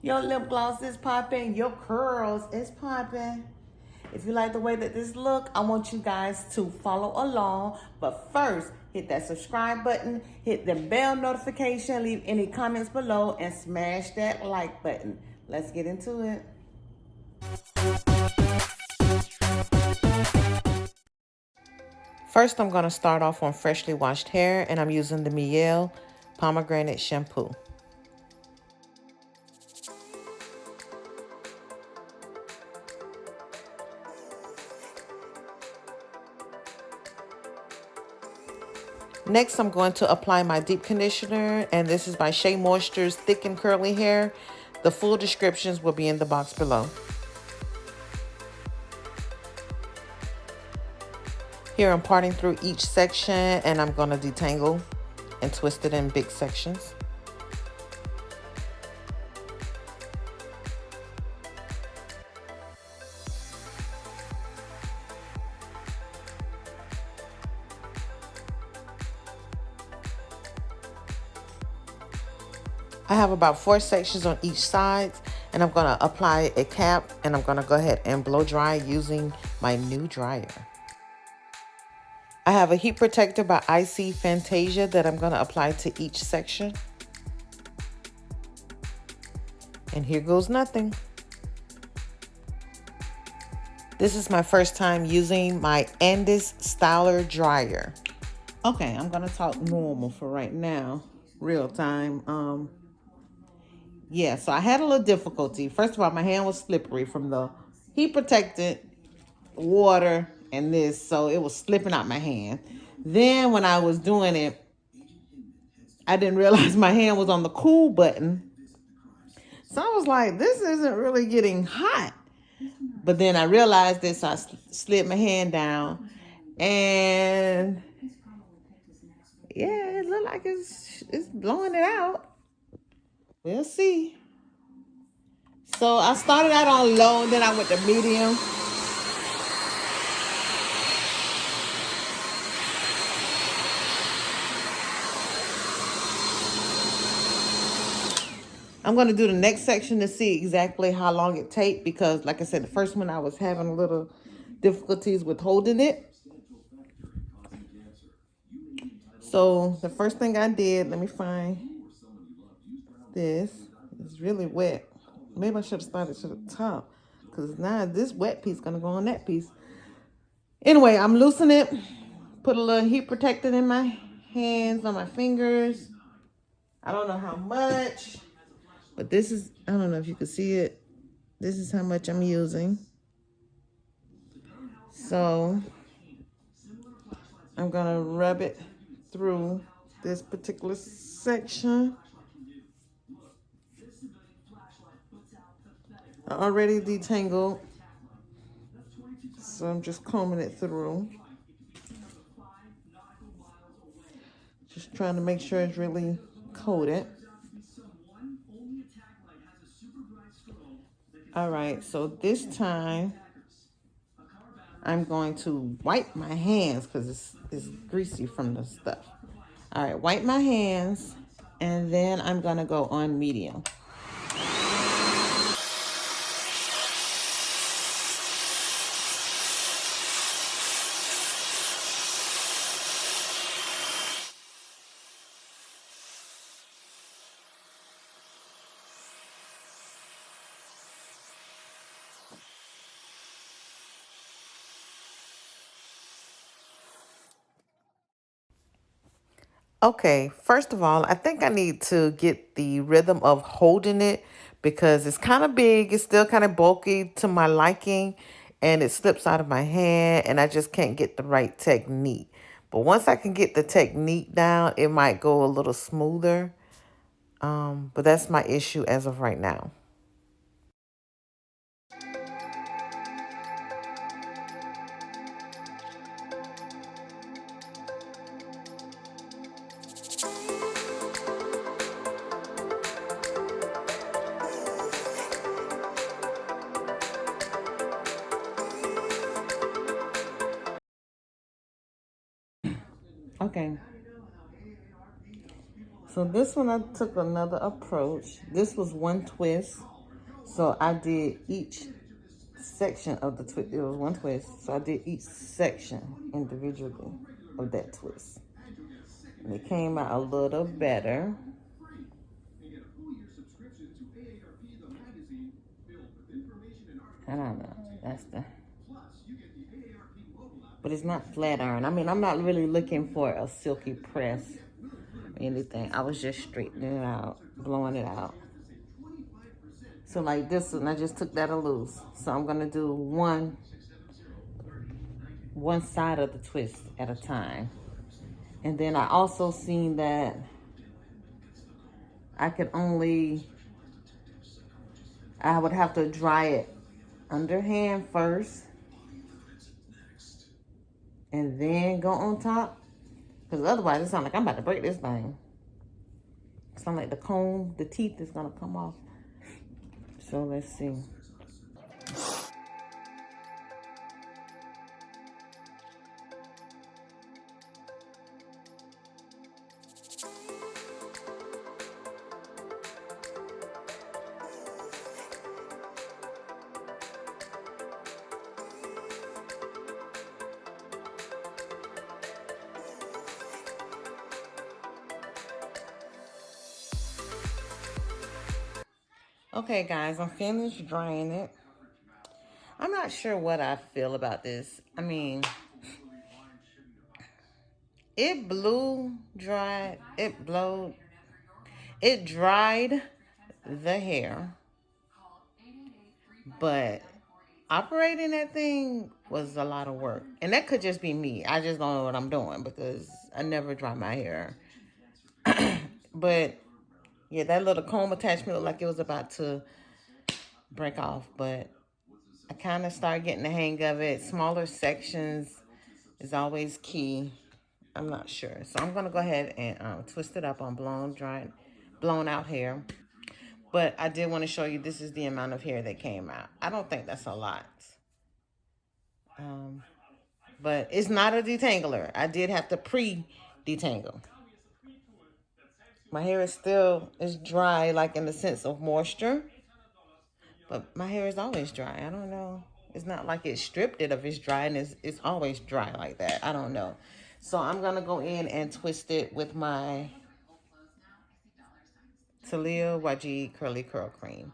Your lip gloss is popping. Your curls is popping. If you like the way that this look, I want you guys to follow along. But first, hit that subscribe button, hit the bell notification, leave any comments below, and smash that like button. Let's get into it. First, I'm going to start off on freshly washed hair, and I'm using the Mielle pomegranate shampoo. Next, I'm going to apply my deep conditioner, and this is by Shea Moisture's Thick and Curly Hair. The full descriptions will be in the box below. Here I'm parting through each section, and I'm going to detangle and twist it in big sections. I have about 4 sections on each side, and I'm going to apply a cap, and I'm going to go ahead and blow dry using my new dryer. I have a heat protector by IC Fantasia that I'm going to apply to each section. And here goes nothing. This is my first time using my Andis Styler Dryer. Okay, I'm going to talk normal for right now, real time. Yeah, so I had a little difficulty. First of all, my hand was slippery from the heat protected water and this, so it was slipping out my hand. Then when I was doing it, I didn't realize my hand was on the cool button. So I was like, this isn't really getting hot. But then I realized this, so I slid my hand down. And yeah, it looked like it's blowing it out. We'll see. So I started out on low, and then I went to medium. I'm going to do the next section to see exactly how long it takes, because like I said, the first one I was having a little difficulties with holding it. So the first thing I did, let me find this. It's really wet. Maybe I should have started to the top, because now this wet piece is going to go on that piece. Anyway, I'm loosening it. Put a little heat protectant in my hands, on my fingers. I don't know how much, but this is, I don't know if you can see it. This is how much I'm using. So I'm going to rub it through this particular section. I already detangled, so I'm just combing it through. Just trying to make sure it's really coated. All right, so this time I'm going to wipe my hands because it's greasy from the stuff. All right, wipe my hands, and then I'm going to go on medium. Okay, first of all, I think I need to get the rhythm of holding it, because it's kind of big. It's still kind of bulky to my liking, and it slips out of my hand, and I just can't get the right technique. But once I can get the technique down, it might go a little smoother. But that's my issue as of right now. Okay. So this one I took another approach. This was one twist. So I did each section of the twist. It was one twist. So I did each section individually of that twist. And it came out a little better. I don't know. That's the... But it's not flat iron. I mean, I'm not really looking for a silky press or anything. I was just straightening it out, blowing it out. So like this one, I just took that loose. So I'm gonna do one side of the twist at a time. And then I also seen that I would have to dry it underhand first and then go on top. Because otherwise it sounds like I'm about to break this thing. It sounds like the teeth is gonna come off. So let's see. Okay, guys, I'm finished drying it. I'm not sure what I feel about this. I mean, it dried the hair, but operating that thing was a lot of work. And that could just be me. I just don't know what I'm doing because I never dry my hair. But yeah, that little comb attachment looked like it was about to break off, but I kind of started getting the hang of it. Smaller sections is always key. I'm not sure. So I'm going to go ahead and twist it up on blown out hair. But I did want to show you this is the amount of hair that came out. I don't think that's a lot. But it's not a detangler. I did have to pre-detangle. My hair is dry, like in the sense of moisture. But my hair is always dry. I don't know. It's not like it stripped it of its dryness. It's always dry like that. I don't know. So I'm going to go in and twist it with my Taliah Waajid Curly Curl Cream.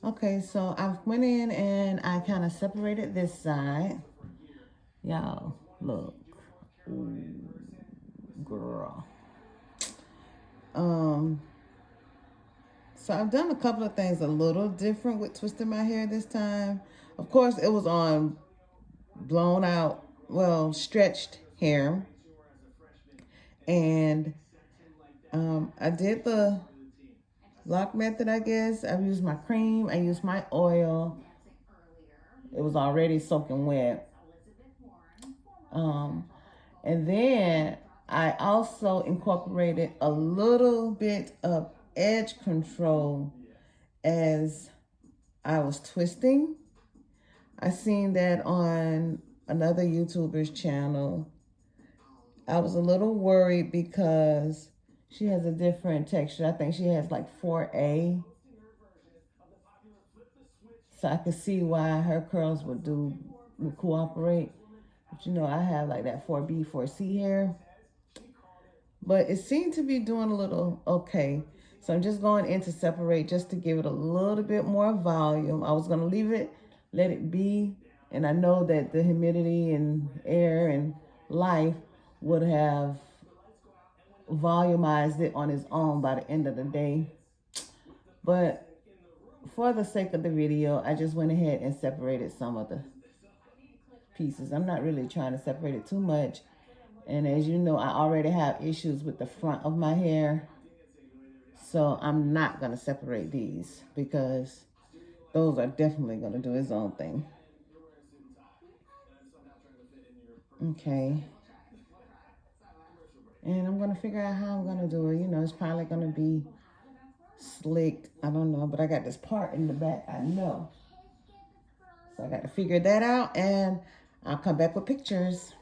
Okay, so I went in and I kind of separated this side. Y'all, look. Ooh, girl. So I've done a couple of things a little different with twisting my hair this time. Of course, it was on blown out, well, stretched hair. And I did the lock method, I guess. I used my cream. I used my oil. It was already soaking wet. And then I also incorporated a little bit of edge control as I was twisting. I seen that on another YouTuber's channel. I was a little worried because she has a different texture. I think she has like 4A. So I could see why her curls would cooperate. But you know, I have like that 4B, 4C hair. But it seemed to be doing a little okay. So I'm just going in to separate just to give it a little bit more volume. I was going to leave it, let it be. And I know that the humidity and air and life would have volumized it on its own by the end of the day. But for the sake of the video, I just went ahead and separated some of the pieces. I'm not really trying to separate it too much. And as you know, I already have issues with the front of my hair. So I'm not going to separate these because those are definitely going to do its own thing. Okay. And I'm going to figure out how I'm going to do it. You know, it's probably going to be slicked. I don't know, but I got this part in the back. I know. So I got to figure that out, and I'll come back with pictures.